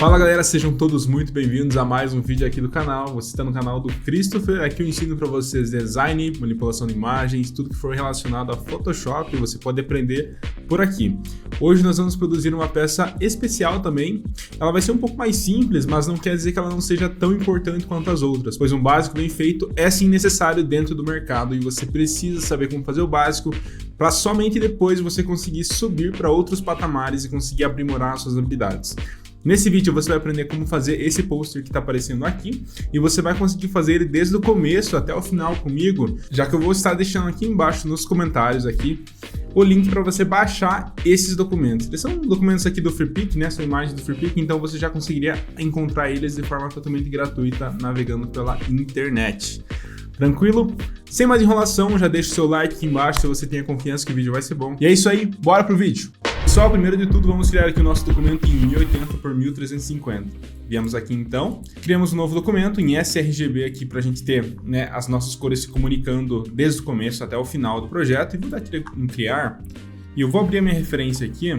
Fala galera, sejam todos muito bem-vindos a mais um vídeo aqui do canal. Você está no canal do Christopher. Aqui eu ensino para vocês design, manipulação de imagens, tudo que for relacionado a Photoshop, você pode aprender por aqui. Hoje nós vamos produzir uma peça especial também. Ela vai ser um pouco mais simples, mas não quer dizer que ela não seja tão importante quanto as outras, pois um básico bem feito é sim necessário dentro do mercado e você precisa saber como fazer o básico para somente depois você conseguir subir para outros patamares e conseguir aprimorar suas habilidades. Nesse vídeo você vai aprender como fazer esse pôster que está aparecendo aqui e você vai conseguir fazer ele desde o começo até o final comigo, já que eu vou estar deixando aqui embaixo nos comentários aqui o link para você baixar esses documentos. Eles são documentos aqui do Freepik, né? São imagens do Freepik, então você já conseguiria encontrar eles de forma totalmente gratuita navegando pela internet. Tranquilo? Sem mais enrolação, já deixa o seu like aqui embaixo se você tem a confiança que o vídeo vai ser bom. E é isso aí, bora pro vídeo! Pessoal, primeiro de tudo, vamos criar aqui o nosso documento em 1080 por 1350. Viemos aqui então, criamos um novo documento em sRGB aqui para a gente ter, né, as nossas cores se comunicando desde o começo até o final do projeto. E vou dar aqui em criar. E eu vou abrir a minha referência aqui.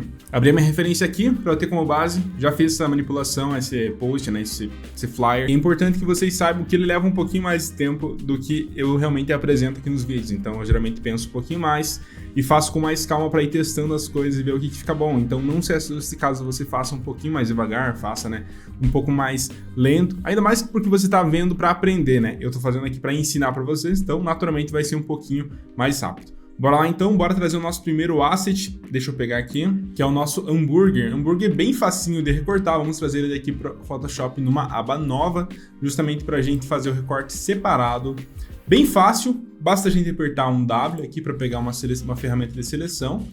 Para eu ter como base. Já fiz essa manipulação, esse post, né, esse flyer. É importante que vocês saibam que ele leva um pouquinho mais de tempo do que eu realmente apresento aqui nos vídeos. Então eu geralmente penso um pouquinho mais e faço com mais calma para ir testando as coisas e ver o que fica bom. Então não se assuste caso você faça um pouquinho mais devagar, faça, né, um pouco mais lento. Ainda mais porque você está vendo para aprender, né? Eu estou fazendo aqui para ensinar para vocês, então naturalmente vai ser um pouquinho mais rápido. Bora lá então, bora trazer o nosso primeiro asset, deixa eu pegar aqui, que é o nosso hambúrguer. Hambúrguer bem facinho de recortar, vamos trazer ele aqui para o Photoshop numa aba nova, justamente para a gente fazer o recorte separado. Bem fácil, basta a gente apertar um W aqui para pegar uma ferramenta de seleção.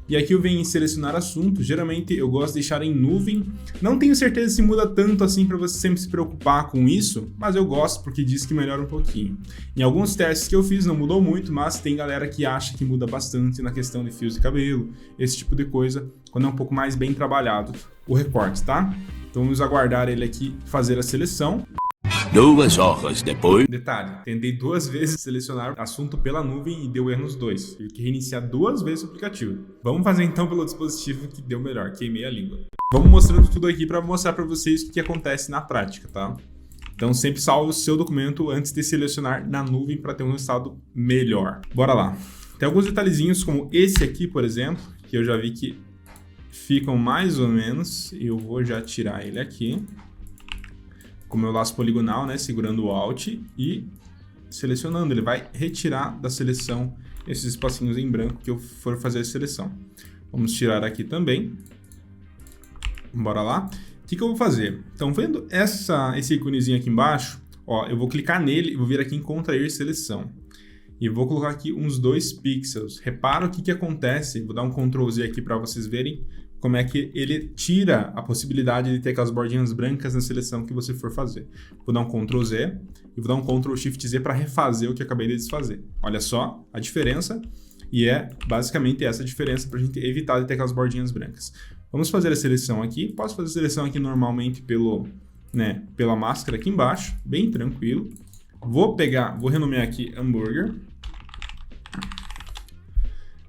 E aqui eu venho em selecionar assunto, geralmente eu gosto de deixar em nuvem. Não tenho certeza se muda tanto assim para você sempre se preocupar com isso, mas eu gosto porque diz que melhora um pouquinho. Em alguns testes que eu fiz não mudou muito, mas tem galera que acha que muda bastante na questão de fios de cabelo, esse tipo de coisa, quando é um pouco mais bem trabalhado o recorte, tá? Então vamos aguardar ele aqui fazer a seleção. 2 horas depois. Detalhe, tentei 2 vezes selecionar assunto pela nuvem e deu erro nos dois. Tive que reiniciar 2 vezes o aplicativo. Vamos fazer então pelo dispositivo que deu melhor, queimei a língua. Vamos mostrando tudo aqui para mostrar para vocês o que acontece na prática, tá? Então sempre salve o seu documento antes de selecionar na nuvem para ter um resultado melhor. Bora lá. Tem alguns detalhezinhos como esse aqui, por exemplo, que eu já vi que ficam mais ou menos. Eu vou já tirar ele aqui com o meu laço poligonal, né, segurando o Alt e selecionando. Ele vai retirar da seleção esses espacinhos em branco que eu for fazer a seleção. Vamos tirar aqui também. Bora lá. O que eu vou fazer? Então, vendo esse íconezinho aqui embaixo, ó, eu vou clicar nele e vou vir aqui em contrair seleção. E vou colocar aqui uns 2 pixels. Repara o que acontece. Vou dar um Ctrl Z aqui para vocês verem como é que ele tira a possibilidade de ter aquelas bordinhas brancas na seleção que você for fazer. Vou dar um Ctrl Z e vou dar um Ctrl Shift Z para refazer o que eu acabei de desfazer. Olha só a diferença, e é basicamente essa diferença para a gente evitar de ter aquelas bordinhas brancas. Vamos fazer a seleção aqui. Posso fazer a seleção aqui normalmente pela máscara aqui embaixo, bem tranquilo. Vou renomear aqui hambúrguer.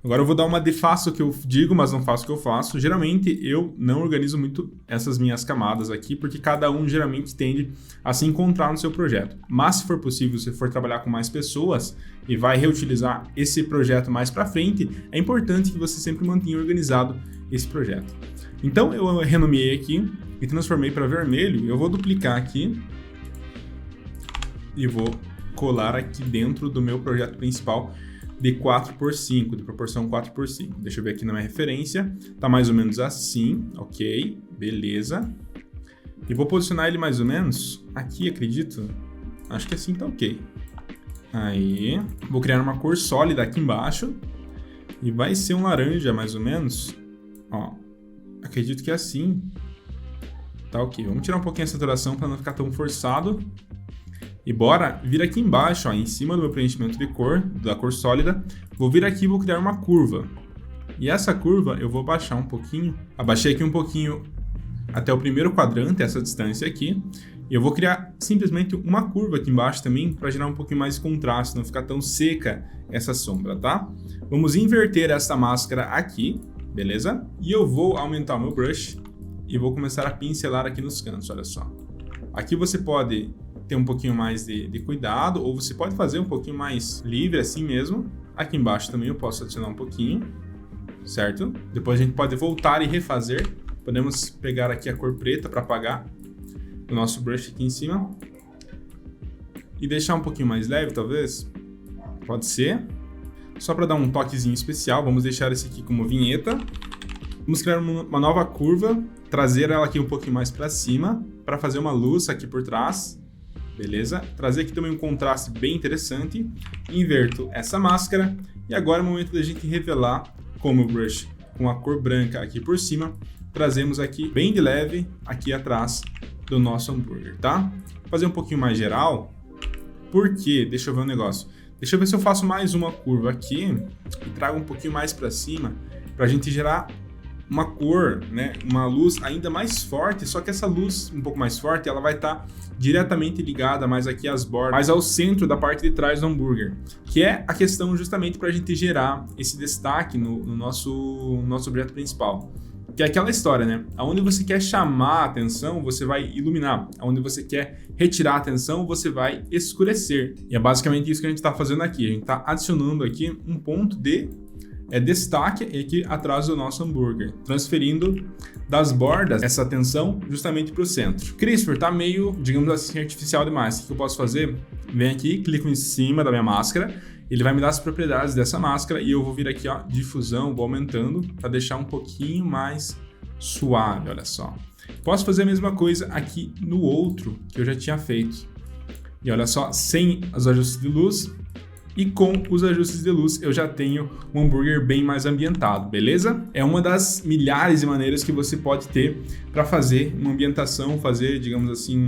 Agora eu vou dar uma de faço o que eu digo, mas não faço o que eu faço. Geralmente eu não organizo muito essas minhas camadas aqui, porque cada um geralmente tende a se encontrar no seu projeto. Mas se for possível, se for trabalhar com mais pessoas e vai reutilizar esse projeto mais para frente, é importante que você sempre mantenha organizado esse projeto. Então eu renomeei aqui e transformei para vermelho. Eu vou duplicar aqui e vou colar aqui dentro do meu projeto principal de 4x5, de proporção 4x5. Deixa eu ver aqui na minha referência. Tá mais ou menos assim, ok, beleza. E vou posicionar ele mais ou menos aqui, acredito. Acho que assim tá ok. Aí, vou criar uma cor sólida aqui embaixo. E vai ser um laranja mais ou menos. Ó, acredito que é assim. Tá ok, vamos tirar um pouquinho a saturação para não ficar tão forçado. E bora vir aqui embaixo, ó, em cima do meu preenchimento de cor, da cor sólida, vou vir aqui e vou criar uma curva. E essa curva eu vou baixar um pouquinho. Abaixei aqui um pouquinho até o primeiro quadrante, essa distância aqui. E eu vou criar simplesmente uma curva aqui embaixo também para gerar um pouquinho mais de contraste, não ficar tão seca essa sombra, tá? Vamos inverter essa máscara aqui, beleza? E eu vou aumentar o meu brush e vou começar a pincelar aqui nos cantos, olha só. Aqui você pode ter um pouquinho mais de cuidado, ou você pode fazer um pouquinho mais livre assim mesmo. Aqui embaixo também eu posso adicionar um pouquinho, certo? Depois a gente pode voltar e refazer. Podemos pegar aqui a cor preta para apagar o nosso brush aqui em cima. E deixar um pouquinho mais leve, talvez. Pode ser. Só para dar um toquezinho especial, vamos deixar esse aqui como vinheta. Vamos criar uma nova curva, trazer ela aqui um pouquinho mais para cima, para fazer uma luz aqui por trás. Beleza? Trazer aqui também um contraste bem interessante. Inverto essa máscara. E agora é o momento da gente revelar como o brush com a cor branca aqui por cima. Trazemos aqui bem de leve aqui atrás do nosso hambúrguer, tá? Vou fazer um pouquinho mais geral. Por quê? Deixa eu ver um negócio. Deixa eu ver se eu faço mais uma curva aqui e trago um pouquinho mais para cima para a gente gerar uma cor, né? Uma luz ainda mais forte, só que essa luz um pouco mais forte, ela vai estar diretamente ligada mais aqui às bordas, mais ao centro da parte de trás do hambúrguer, que é a questão justamente para a gente gerar esse destaque no nosso objeto principal. Que é aquela história, né? Aonde você quer chamar a atenção, você vai iluminar. Aonde você quer retirar a atenção, você vai escurecer. E é basicamente isso que a gente está fazendo aqui. A gente está adicionando aqui um ponto de destaque aqui atrás do nosso hambúrguer, transferindo das bordas essa atenção justamente para o centro. Christopher, tá meio, digamos assim, artificial demais. O que eu posso fazer? Vem aqui, clico em cima da minha máscara, ele vai me dar as propriedades dessa máscara e eu vou vir aqui, ó, difusão, vou aumentando para deixar um pouquinho mais suave, olha só. Posso fazer a mesma coisa aqui no outro que eu já tinha feito. E olha só, sem os ajustes de luz, e com os ajustes de luz eu já tenho um hambúrguer bem mais ambientado, beleza? É uma das milhares de maneiras que você pode ter para fazer uma ambientação, fazer, digamos assim,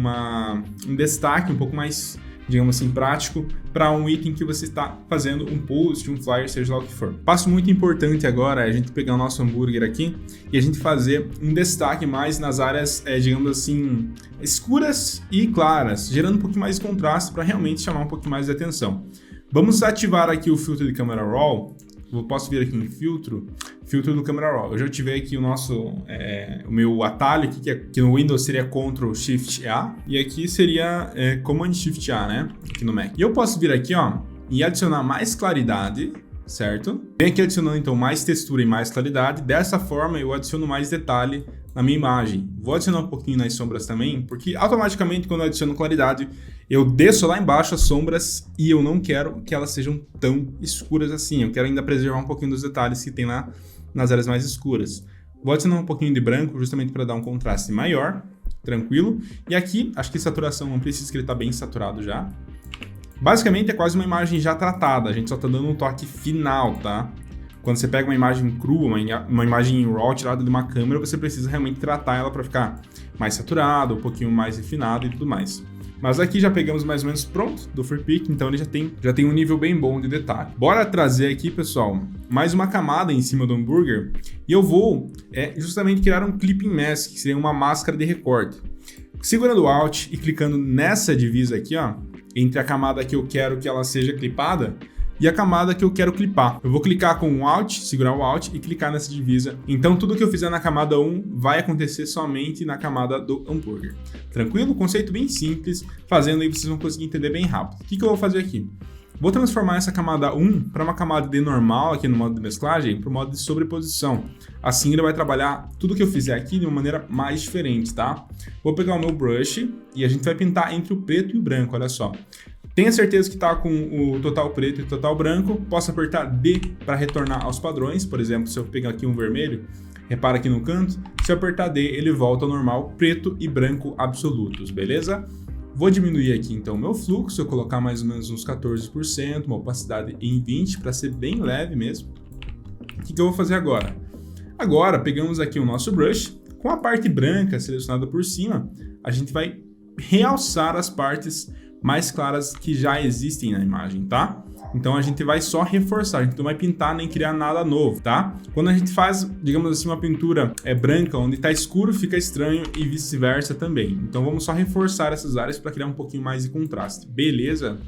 um destaque um pouco mais, digamos assim, prático para um item que você está fazendo um post, um flyer, seja lá o que for. Passo muito importante agora é a gente pegar o nosso hambúrguer aqui e a gente fazer um destaque mais nas áreas, digamos assim, escuras e claras, gerando um pouquinho mais de contraste para realmente chamar um pouquinho mais de atenção. Vamos ativar aqui o filtro de Camera Raw. Eu posso vir aqui em filtro do Camera Raw. Eu já ativei aqui o meu atalho aqui, que no Windows seria Ctrl Shift A, e aqui seria Command Shift A, né? Aqui no Mac. E eu posso vir aqui, ó, e adicionar mais claridade, certo? Vem aqui adicionando então mais textura e mais claridade. Dessa forma eu adiciono mais detalhe na minha imagem. Vou adicionar um pouquinho nas sombras também, porque automaticamente quando eu adiciono claridade, eu desço lá embaixo as sombras e eu não quero que elas sejam tão escuras assim. Eu quero ainda preservar um pouquinho dos detalhes que tem lá nas áreas mais escuras. Vou adicionar um pouquinho de branco justamente para dar um contraste maior, tranquilo. E aqui, acho que saturação não precisa, que ele está bem saturado já. Basicamente é quase uma imagem já tratada, a gente só está dando um toque final, tá? Quando você pega uma imagem crua, uma imagem RAW tirada de uma câmera, você precisa realmente tratar ela para ficar mais saturado, um pouquinho mais refinado e tudo mais. Mas aqui já pegamos mais ou menos pronto do Free Pick, então ele já tem um nível bem bom de detalhe. Bora trazer aqui, pessoal, mais uma camada em cima do hambúrguer e eu vou justamente criar um Clipping Mask, que seria uma máscara de recorte. Segurando o Alt e clicando nessa divisa aqui, ó, entre a camada que eu quero que ela seja clipada e a camada que eu quero clipar. Eu vou clicar com o Alt, segurar o Alt e clicar nessa divisa. Então tudo que eu fizer na camada 1 vai acontecer somente na camada do hambúrguer. Tranquilo? Conceito bem simples, fazendo aí vocês vão conseguir entender bem rápido. O que eu vou fazer aqui? Vou transformar essa camada 1 para uma camada de normal aqui no modo de mesclagem, para o modo de sobreposição. Assim ele vai trabalhar tudo que eu fizer aqui de uma maneira mais diferente, tá? Vou pegar o meu brush e a gente vai pintar entre o preto e o branco, olha só. Tenha certeza que está com o total preto e o total branco. Posso apertar D para retornar aos padrões. Por exemplo, se eu pegar aqui um vermelho, repara aqui no canto, se eu apertar D, ele volta ao normal, preto e branco absolutos, beleza? Vou diminuir aqui então o meu fluxo, eu colocar mais ou menos uns 14%, uma opacidade em 20% para ser bem leve mesmo. O que eu vou fazer agora? Agora, pegamos aqui o nosso brush, com a parte branca selecionada por cima, a gente vai realçar as partes mais claras que já existem na imagem, tá? Então a gente vai só reforçar, a gente não vai pintar nem criar nada novo, tá? Quando a gente faz, digamos assim, uma pintura branca, onde está escuro fica estranho e vice-versa também. Então vamos só reforçar essas áreas para criar um pouquinho mais de contraste, beleza?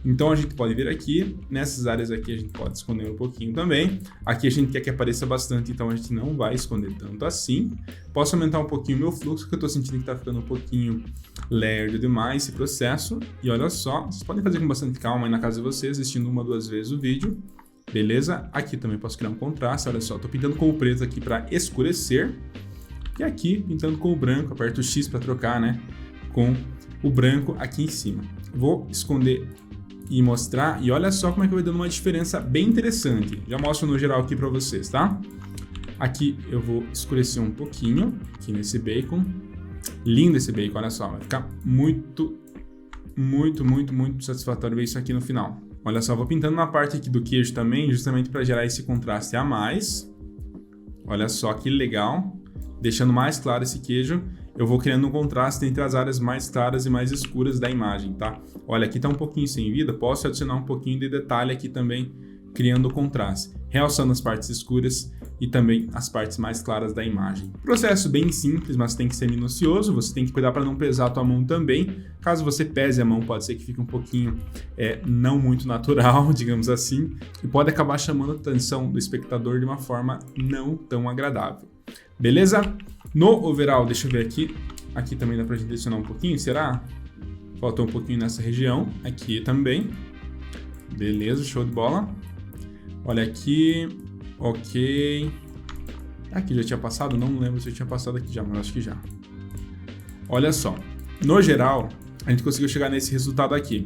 Então a gente pode vir aqui, nessas áreas aqui a gente pode esconder um pouquinho também. Aqui a gente quer que apareça bastante, então a gente não vai esconder tanto assim. Posso aumentar um pouquinho o meu fluxo, que eu tô sentindo que tá ficando um pouquinho lerdo demais esse processo. E olha só, vocês podem fazer com bastante calma aí na casa de vocês, assistindo 1 ou 2 vezes o vídeo. Beleza? Aqui também posso criar um contraste, olha só, tô pintando com o preto aqui para escurecer. E aqui, pintando com o branco, aperto o X para trocar, né? Com o branco aqui em cima. Vou esconder e mostrar, e olha só como é que vai dando uma diferença bem interessante. Já mostro no geral aqui para vocês, tá? Aqui eu vou escurecer um pouquinho, aqui nesse bacon. Lindo esse bacon, olha só, vai ficar muito satisfatório ver isso aqui no final. Olha só, vou pintando na parte aqui do queijo também, justamente para gerar esse contraste a mais. Olha só que legal. Deixando mais claro esse queijo, eu vou criando um contraste entre as áreas mais claras e mais escuras da imagem, tá? Olha, aqui tá um pouquinho sem vida, posso adicionar um pouquinho de detalhe aqui também, criando o contraste, realçando as partes escuras e também as partes mais claras da imagem. Processo bem simples, mas tem que ser minucioso, você tem que cuidar para não pesar a tua mão também. Caso você pese a mão, pode ser que fique um pouquinho não muito natural, digamos assim, e pode acabar chamando a atenção do espectador de uma forma não tão agradável. Beleza? No overall, deixa eu ver aqui. Aqui também dá pra gente adicionar um pouquinho, será? Faltou um pouquinho nessa região. Aqui também. Beleza, show de bola. Olha aqui. Ok. Aqui já tinha passado? Não lembro se eu tinha passado aqui já, mas acho que já. Olha só. No geral, a gente conseguiu chegar nesse resultado aqui.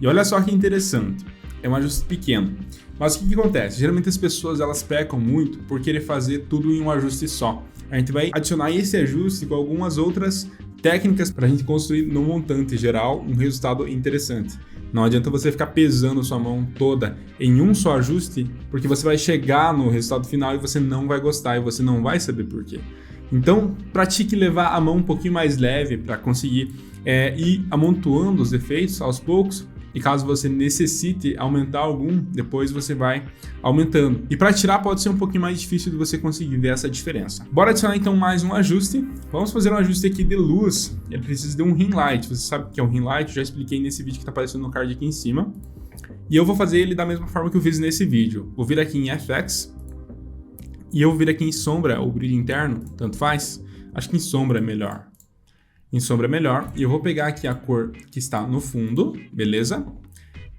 E olha só que interessante. É um ajuste pequeno. Mas o que acontece? Geralmente as pessoas elas pecam muito por querer fazer tudo em um ajuste só. A gente vai adicionar esse ajuste com algumas outras técnicas para a gente construir no montante geral um resultado interessante. Não adianta você ficar pesando sua mão toda em um só ajuste, porque você vai chegar no resultado final e você não vai gostar e você não vai saber por quê. Então, pratique levar a mão um pouquinho mais leve para conseguir ir amontoando os efeitos aos poucos. E caso você necessite aumentar algum, depois você vai aumentando. E para tirar pode ser um pouquinho mais difícil de você conseguir ver essa diferença. Bora adicionar então mais um ajuste. Vamos fazer um ajuste aqui de luz. Ele precisa de um ring light. Você sabe o que é um ring light? Eu já expliquei nesse vídeo que está aparecendo no card aqui em cima. E eu vou fazer ele da mesma forma que eu fiz nesse vídeo. Vou vir aqui em FX. E eu vou vir aqui em sombra ou brilho interno, tanto faz. Acho que em sombra é melhor. Em sombra é melhor, e eu vou pegar aqui a cor que está no fundo, beleza?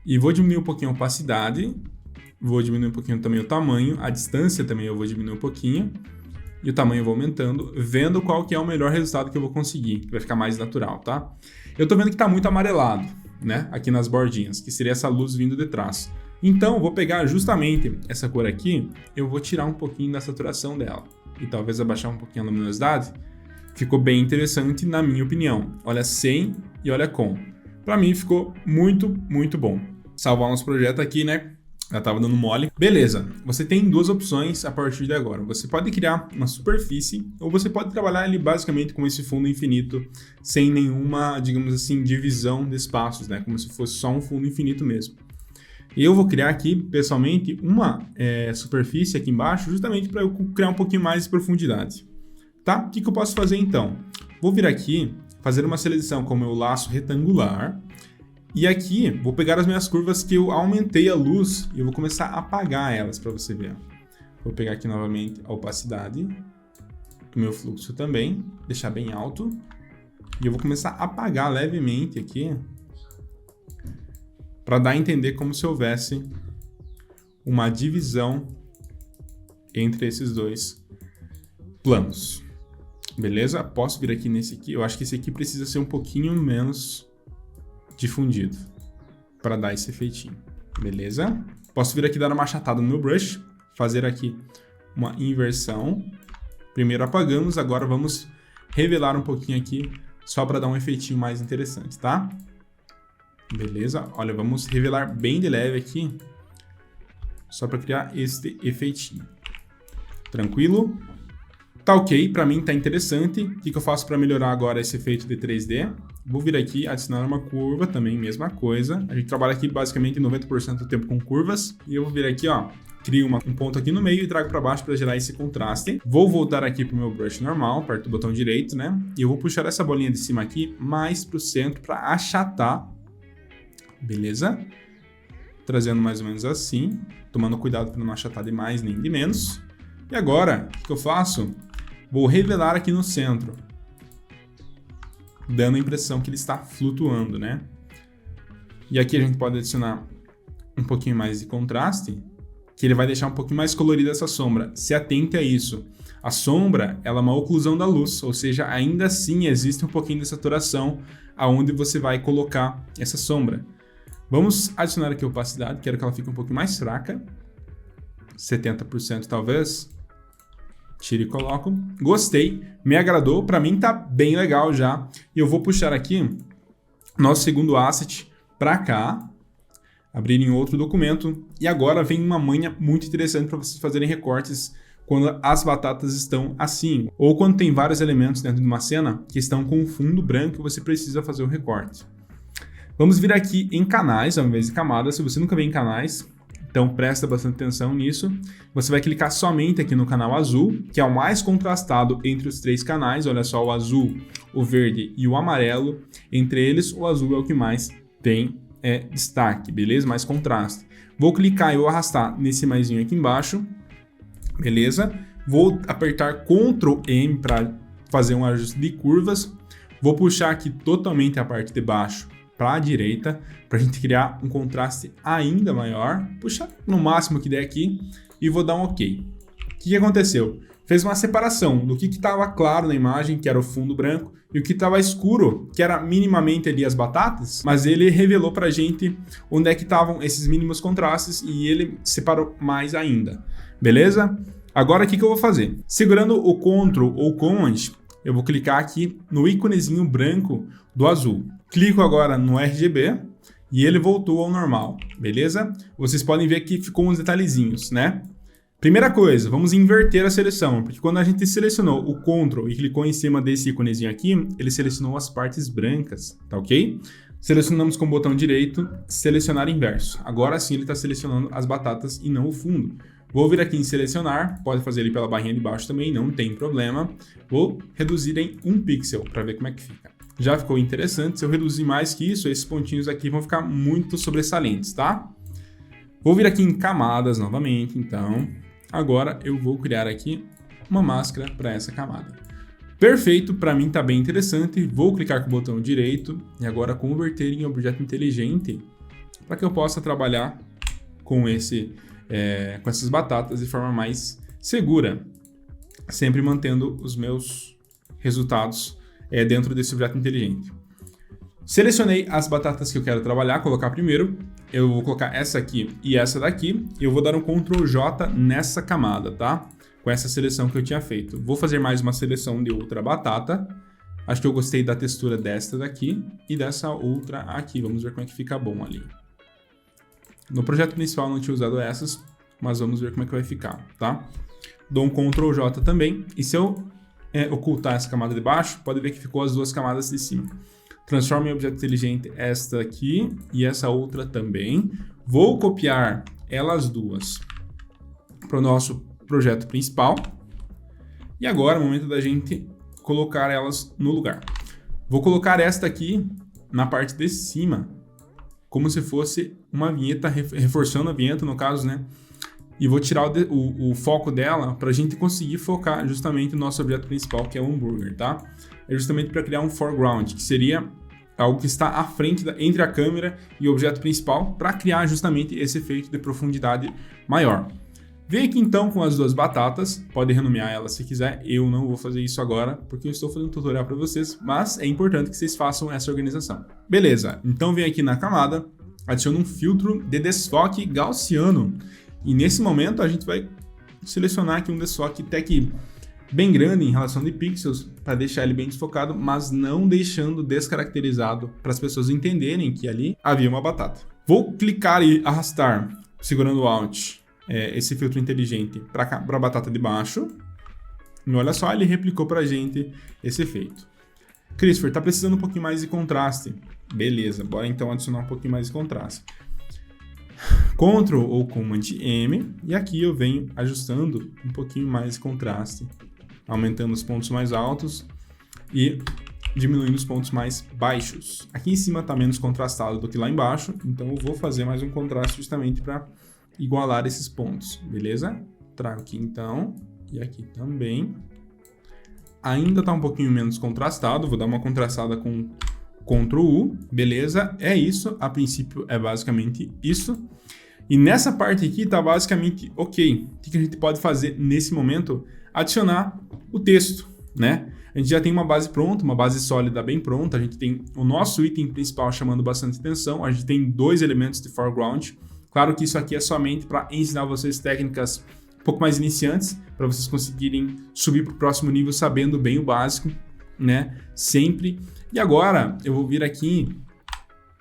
E vou diminuir um pouquinho a opacidade, vou diminuir um pouquinho também o tamanho, a distância também eu vou diminuir um pouquinho, e o tamanho eu vou aumentando, vendo qual que é o melhor resultado que eu vou conseguir, que vai ficar mais natural, tá? Eu tô vendo que está muito amarelado, né? Aqui nas bordinhas, que seria essa luz vindo de trás. Então, eu vou pegar justamente essa cor aqui, eu vou tirar um pouquinho da saturação dela, e talvez abaixar um pouquinho a luminosidade. Ficou bem interessante, na minha opinião. Olha sem e olha com. Para mim ficou muito bom. Salvar nosso projeto aqui, né? Já tava dando mole. Beleza, você tem duas opções a partir de agora. Você pode criar uma superfície ou você pode trabalhar ali basicamente com esse fundo infinito sem nenhuma, digamos assim, divisão de espaços, né? Como se fosse só um fundo infinito mesmo. E eu vou criar aqui, pessoalmente, uma superfície aqui embaixo justamente para eu criar um pouquinho mais de profundidade. Tá? O que eu posso fazer então? Vou vir aqui, fazer uma seleção com o meu laço retangular e aqui vou pegar as minhas curvas que eu aumentei a luz e eu vou começar a apagar elas para você ver. Vou pegar aqui novamente a opacidade do meu fluxo também, deixar bem alto e eu vou começar a apagar levemente aqui para dar a entender como se houvesse uma divisão entre esses dois planos. Beleza? Posso vir aqui nesse aqui. Eu acho que esse aqui precisa ser um pouquinho menos difundido para dar esse efeitinho. Beleza? Posso vir aqui dar uma achatada no meu brush, fazer aqui uma inversão. Primeiro apagamos, agora vamos revelar um pouquinho aqui, só para dar um efeitinho mais interessante, tá? Beleza? Olha, vamos revelar bem de leve aqui, só para criar este efeitinho. Tranquilo? Tá ok, para mim tá interessante. O que eu faço para melhorar agora esse efeito de 3D? Vou vir aqui, adicionar uma curva, também mesma coisa. A gente trabalha aqui basicamente 90% do tempo com curvas. E eu vou vir aqui, ó, crio um ponto aqui no meio e trago para baixo para gerar esse contraste. Vou voltar aqui pro meu brush normal, aperto o botão direito, né? E eu vou puxar essa bolinha de cima aqui mais pro centro para achatar. Beleza? trazendo mais ou menos assim, tomando cuidado para não achatar de mais nem de menos. E agora, o que eu faço? Vou revelar aqui no centro, dando a impressão que ele está flutuando, né? E aqui a gente pode adicionar um pouquinho mais de contraste, que ele vai deixar um pouquinho mais colorida essa sombra. Se atente a isso. A sombra, ela é uma oclusão da luz, ou seja, ainda assim existe um pouquinho de saturação aonde você vai colocar essa sombra. Vamos adicionar aqui a opacidade, quero que ela fique um pouquinho mais fraca, 70% talvez. Tiro e coloco. Gostei, me agradou, para mim tá bem legal já. E eu vou puxar aqui nosso segundo asset para cá, abrir em outro documento. E agora vem uma manha muito interessante para vocês fazerem recortes quando as batatas estão assim, ou quando tem vários elementos dentro de uma cena que estão com um fundo branco e você precisa fazer o recorte. Vamos vir aqui em canais ao invés de camadas. Se você nunca vê em canais, então presta bastante atenção nisso. Você vai clicar somente aqui no canal azul, que é o mais contrastado entre os três canais. Olha só, o azul, o verde e o amarelo. Entre eles, o azul é o que mais tem destaque, beleza? Mais contraste. Vou clicar e vou arrastar nesse maisinho aqui embaixo, beleza? Vou apertar Ctrl M para fazer um ajuste de curvas. Vou puxar aqui totalmente a parte de baixo para a direita, para a gente criar um contraste ainda maior. Puxar no máximo que der aqui e vou dar um OK. O que aconteceu? Fez uma separação do que estava claro na imagem, que era o fundo branco, e o que estava escuro, que era minimamente ali as batatas, mas ele revelou para a gente onde é que estavam esses mínimos contrastes e ele separou mais ainda. Beleza? Agora o que eu vou fazer? Segurando o Ctrl ou Command, eu vou clicar aqui no íconezinho branco do azul. Clico agora no RGB e ele voltou ao normal, beleza? Vocês podem ver que ficou uns detalhezinhos, né? Primeira coisa, vamos inverter a seleção, porque quando a gente selecionou o Ctrl e clicou em cima desse íconezinho aqui, ele selecionou as partes brancas, tá ok? Selecionamos com o botão direito, selecionar inverso. Agora sim ele está selecionando as batatas e não o fundo. Vou vir aqui em selecionar, pode fazer ele pela barrinha de baixo também, não tem problema. Vou reduzir em 1 pixel para ver como é que fica. Já ficou interessante, se eu reduzir mais que isso, esses pontinhos aqui vão ficar muito sobressalentes, tá? Vou vir aqui em camadas novamente, então agora eu vou criar aqui uma máscara para essa camada. Perfeito, para mim tá bem interessante. Vou clicar com o botão direito e agora converter em objeto inteligente para que eu possa trabalhar com essas batatas de forma mais segura, sempre mantendo os meus resultados dentro desse objeto inteligente. Selecionei as batatas que eu quero trabalhar, colocar primeiro. Eu vou colocar essa aqui e essa daqui. E eu vou dar um Ctrl J nessa camada, tá? Com essa seleção que eu tinha feito. Vou fazer mais uma seleção de outra batata. Acho que eu gostei da textura desta daqui e dessa outra aqui. Vamos ver como é que fica bom ali. No projeto principal não tinha usado essas, mas vamos ver como é que vai ficar, tá? Dou um Ctrl J também. E se eu ocultar essa camada de baixo, pode ver que ficou as duas camadas de cima. Transformo em objeto inteligente esta aqui e essa outra também. Vou copiar elas duas para o nosso projeto principal. E agora é o momento da gente colocar elas no lugar. Vou colocar esta aqui na parte de cima, como se fosse uma vinheta, reforçando a vinheta no caso, né? E vou tirar o foco dela para a gente conseguir focar justamente o nosso objeto principal, que é o hambúrguer, tá? É justamente para criar um foreground, que seria algo que está à frente, entre a câmera e o objeto principal, para criar justamente esse efeito de profundidade maior. Vem aqui então com as duas batatas, pode renomear elas se quiser, eu não vou fazer isso agora, porque eu estou fazendo um tutorial para vocês, mas é importante que vocês façam essa organização. Beleza, então vem aqui na camada, adiciona um filtro de desfoque gaussiano, e nesse momento a gente vai selecionar aqui um desfoque até que bem grande em relação de pixels, para deixar ele bem desfocado, mas não deixando descaracterizado para as pessoas entenderem que ali havia uma batata. Vou clicar e arrastar, segurando o Alt, esse filtro inteligente para a batata de baixo. E olha só, ele replicou para a gente esse efeito. Christopher, tá precisando um pouquinho mais de contraste. Beleza, bora então adicionar um pouquinho mais de contraste. Ctrl ou Command M, e aqui eu venho ajustando um pouquinho mais de contraste, aumentando os pontos mais altos e diminuindo os pontos mais baixos. Aqui em cima está menos contrastado do que lá embaixo, então eu vou fazer mais um contraste justamente para igualar esses pontos, beleza? Trago aqui então, e aqui também. Ainda está um pouquinho menos contrastado, vou dar uma contrastada com Ctrl U, beleza? É isso, a princípio é basicamente isso. E nessa parte aqui está basicamente ok. O que a gente pode fazer nesse momento? Adicionar o texto, né? A gente já tem uma base pronta, uma base sólida bem pronta, a gente tem o nosso item principal chamando bastante atenção, a gente tem 2 elementos de foreground. Claro que isso aqui é somente para ensinar vocês técnicas um pouco mais iniciantes, para vocês conseguirem subir para o próximo nível sabendo bem o básico, né? Sempre. E agora eu vou vir aqui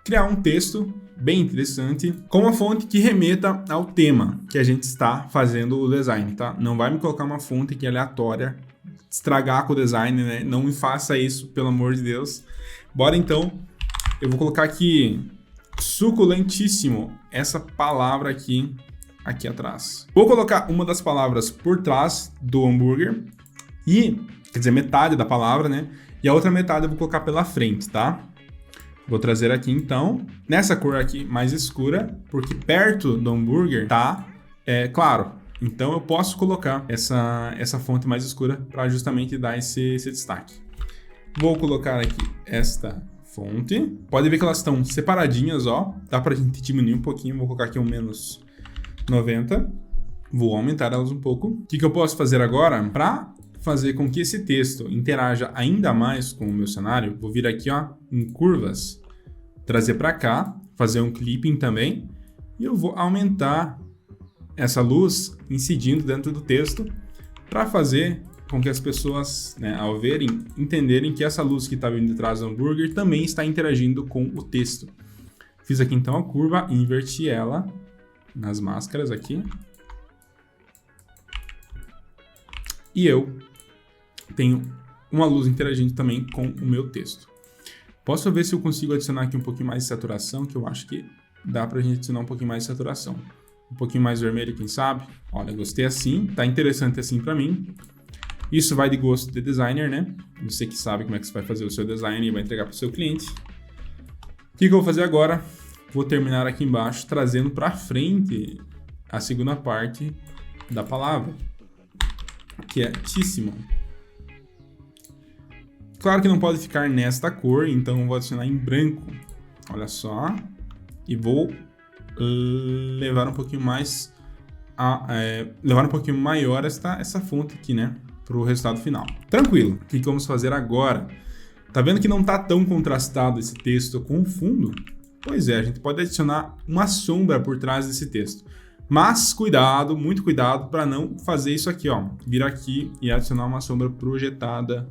criar um texto bem interessante com uma fonte que remeta ao tema que a gente está fazendo o design, tá? Não vai me colocar uma fonte que é aleatória, estragar com o design, né? Não me faça isso, pelo amor de Deus. Bora então, eu vou colocar aqui suculentíssimo, essa palavra aqui atrás. Vou colocar uma das palavras por trás do hambúrguer e, quer dizer, metade da palavra, né? E a outra metade eu vou colocar pela frente, tá? Vou trazer aqui então, nessa cor aqui mais escura, porque perto do hambúrguer tá claro. Então eu posso colocar essa fonte mais escura para justamente dar esse destaque. Vou colocar aqui esta fonte. Pode ver que elas estão separadinhas, ó. Dá pra gente diminuir um pouquinho, vou colocar aqui um menos 90. Vou aumentar elas um pouco. O que eu posso fazer agora para fazer com que esse texto interaja ainda mais com o meu cenário? Vou vir aqui, ó, em curvas, trazer para cá, fazer um clipping também, e eu vou aumentar essa luz incidindo dentro do texto para fazer com que as pessoas, né, ao verem, entenderem que essa luz que está vindo de trás do hambúrguer também está interagindo com o texto. Fiz aqui então a curva, inverti ela nas máscaras aqui. E eu tenho uma luz interagindo também com o meu texto. Posso ver se eu consigo adicionar aqui um pouquinho mais de saturação, que eu acho que dá pra gente adicionar um pouquinho mais de saturação. Um pouquinho mais vermelho, quem sabe? Olha, gostei assim, tá interessante assim pra mim. Isso vai de gosto de designer, né? Você que sabe como é que você vai fazer o seu design e vai entregar pro seu cliente. O que eu vou fazer agora? Vou terminar aqui embaixo, trazendo pra frente a segunda parte da palavra, que é tíssimo. Claro que não pode ficar nesta cor, então eu vou adicionar em branco. Olha só. E vou levar um pouquinho mais levar um pouquinho maior essa fonte aqui, né, para o resultado final. Tranquilo. O que vamos fazer agora? Tá vendo que não tá tão contrastado esse texto com o fundo? Pois é, a gente pode adicionar uma sombra por trás desse texto. Mas cuidado, muito cuidado para não fazer isso aqui, ó. Vir aqui e adicionar uma sombra projetada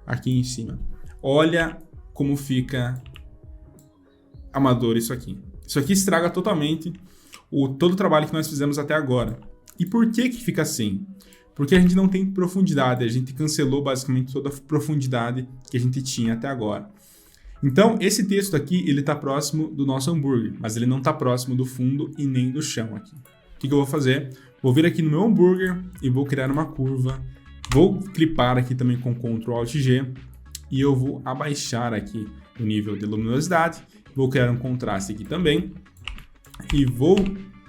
aqui em cima. Olha como fica amador isso aqui. Isso aqui estraga totalmente todo o trabalho que nós fizemos até agora. E por que fica assim? Porque a gente não tem profundidade, a gente cancelou basicamente toda a profundidade que a gente tinha até agora. Então, esse texto aqui, ele está próximo do nosso hambúrguer, mas ele não está próximo do fundo e nem do chão aqui. O que eu vou fazer? Vou vir aqui no meu hambúrguer e vou criar uma curva. Vou clipar aqui também com Ctrl Alt G e eu vou abaixar aqui o nível de luminosidade. Vou criar um contraste aqui também e vou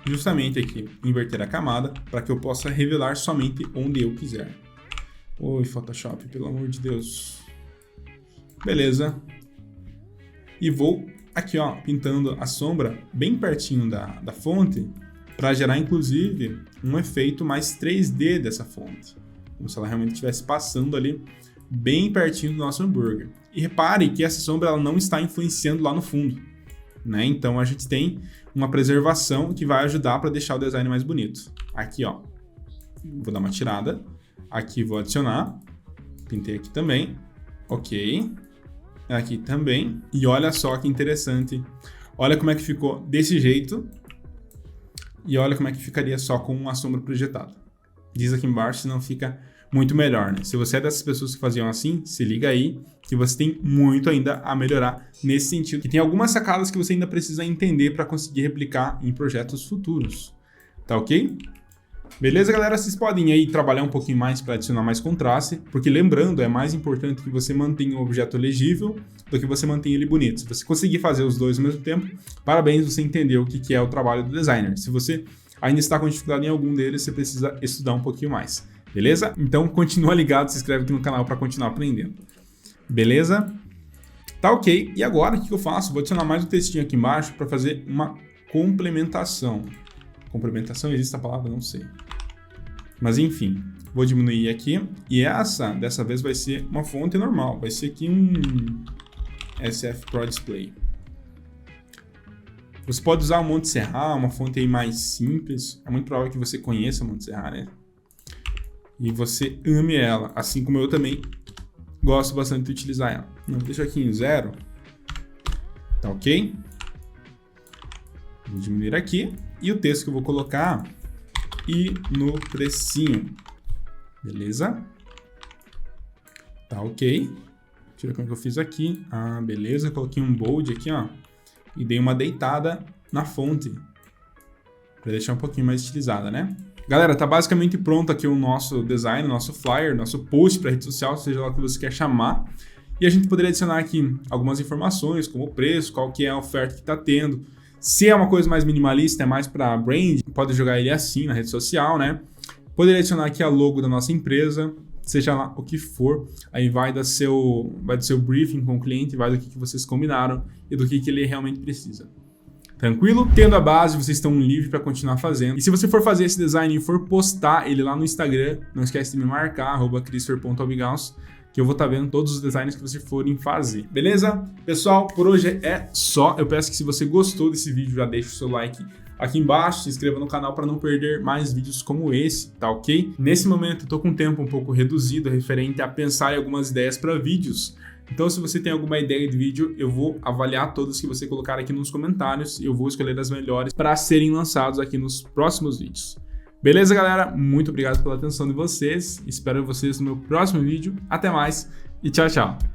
justamente aqui inverter a camada para que eu possa revelar somente onde eu quiser. Oi, Photoshop, pelo amor de Deus. Beleza. E vou aqui, ó, pintando a sombra bem pertinho da fonte para gerar, inclusive, um efeito mais 3D dessa fonte. Como se ela realmente estivesse passando ali bem pertinho do nosso hambúrguer. E repare que essa sombra ela não está influenciando lá no fundo, né? Então a gente tem uma preservação que vai ajudar para deixar o design mais bonito. Aqui, ó, vou dar uma tirada. Aqui vou adicionar. Pintei aqui também. Ok. Aqui também. E olha só que interessante. Olha como é que ficou desse jeito. E olha como é que ficaria só com uma sombra projetada. Diz aqui embaixo se não fica muito melhor, né? Se você é dessas pessoas que faziam assim, se liga aí que você tem muito ainda a melhorar nesse sentido. Que tem algumas sacadas que você ainda precisa entender para conseguir replicar em projetos futuros. Tá ok? Beleza, galera? Vocês podem aí trabalhar um pouquinho mais para adicionar mais contraste, porque lembrando, é mais importante que você mantenha o objeto legível do que você mantenha ele bonito. Se você conseguir fazer os dois ao mesmo tempo, parabéns, você entendeu o que é o trabalho do designer. Se você ainda está com dificuldade em algum deles, você precisa estudar um pouquinho mais, beleza? Então continua ligado, se inscreve aqui no canal para continuar aprendendo. Beleza? Tá ok. E agora, o que eu faço? Vou adicionar mais um textinho aqui embaixo para fazer uma complementação. Complementação, existe a palavra? Não sei. Mas enfim, vou diminuir aqui. E dessa vez vai ser uma fonte normal. Vai ser aqui um SF Pro Display. Você pode usar o Monte Serra, uma fonte aí mais simples. É muito provável que você conheça o Monte Serra, né? E você ame ela, assim como eu também gosto bastante de utilizar ela. Não, deixa aqui em 0. Tá ok? Vou diminuir aqui. E o texto que eu vou colocar e no precinho. Beleza? Tá ok. Deixa eu ver como é que eu fiz aqui. Ah, beleza. Coloquei um bold aqui, ó. E dei uma deitada na fonte. Para deixar um pouquinho mais estilizada, né? Galera, tá basicamente pronto aqui o nosso design, nosso flyer, nosso post para rede social, seja lá o que você quer chamar. E a gente poderia adicionar aqui algumas informações, como o preço, qual que é a oferta que está tendo. Se é uma coisa mais minimalista, é mais para brand, pode jogar ele assim na rede social, né? Poderia adicionar aqui a logo da nossa empresa, seja lá o que for. Aí vai do seu briefing com o cliente, vai do que vocês combinaram e do que ele realmente precisa. Tranquilo? Tendo a base, vocês estão livres para continuar fazendo. E se você for fazer esse design e for postar ele lá no Instagram, não esquece de me marcar, @christopher.albigaus, que eu vou estar vendo todos os designs que vocês forem fazer. Beleza? Pessoal, por hoje é só. Eu peço que se você gostou desse vídeo, já deixe o seu like aqui embaixo, se inscreva no canal para não perder mais vídeos como esse, tá ok? Nesse momento eu tô com um tempo um pouco reduzido referente a pensar em algumas ideias para vídeos. Então, se você tem alguma ideia de vídeo, eu vou avaliar todas que você colocar aqui nos comentários e eu vou escolher as melhores para serem lançados aqui nos próximos vídeos. Beleza, galera? Muito obrigado pela atenção de vocês. Espero vocês no meu próximo vídeo. Até mais e tchau, tchau!